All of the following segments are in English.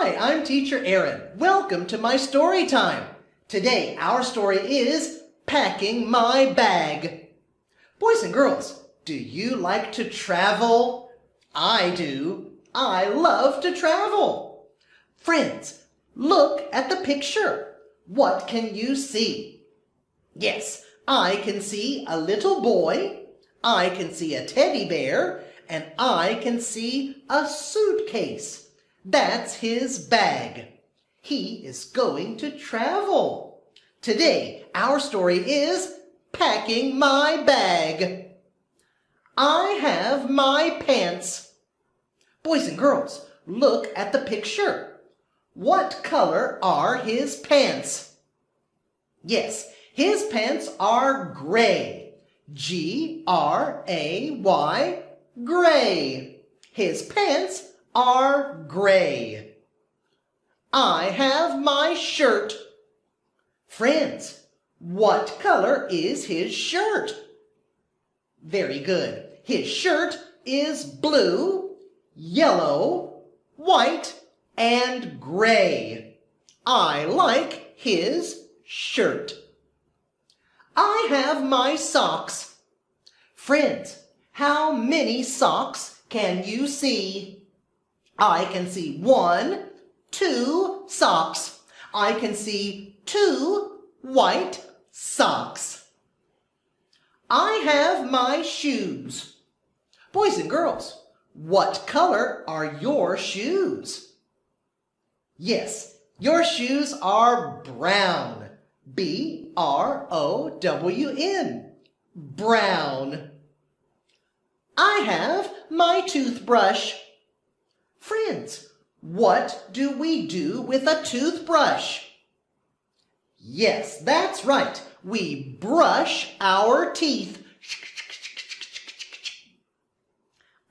Hi, I'm Teacher Aaron. Welcome to my story time. Today, our story is Packing My Bag. Boys and girls, do you like to travel? I do. I love to travel. Friends, look at the picture. What can you see? Yes, I can see a little boy. I can see a teddy bear. And I can see a suitcase. That's his bag. He is going to travel. Today, our story is Packing My Bag. I have my pants. Boys and girls, look at the picture. What color are his pants? Yes, his pants are gray. G-R-A-Y, gray. His pants are gray. I have my shirt. Friends, what color is his shirt? Very good. His shirt is blue, yellow, white, and gray. I like his shirt. I have my socks. Friends, how many socks can you see? I can see 1, 2 socks. I can see 2 white socks. I have my shoes. Boys and girls, what color are your shoes? Yes, your shoes are brown. B-R-O-W-N. Brown. I have my toothbrush. Friends, what do we do with a toothbrush? Yes, that's right. We brush our teeth.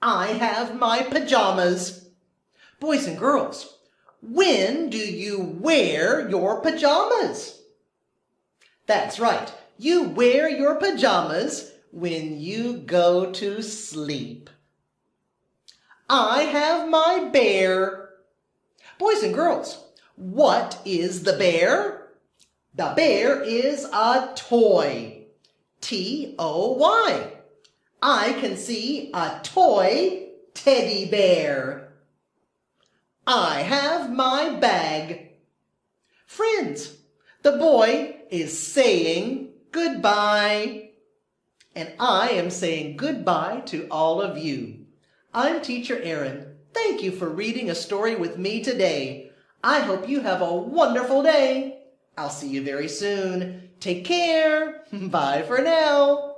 I have my pajamas. Boys and girls, when do you wear your pajamas? That's right. You wear your pajamas when you go to sleep. I have my bear. Boys and girls, what is the bear? The bear is a toy. T-O-Y. I can see a toy teddy bear. I have my bag. Friends, the boy is saying goodbye. And I am saying goodbye to all of you. I'm Teacher Aaron. Thank you for reading a story with me today. I hope you have a wonderful day. I'll see you very soon. Take care. Bye for now.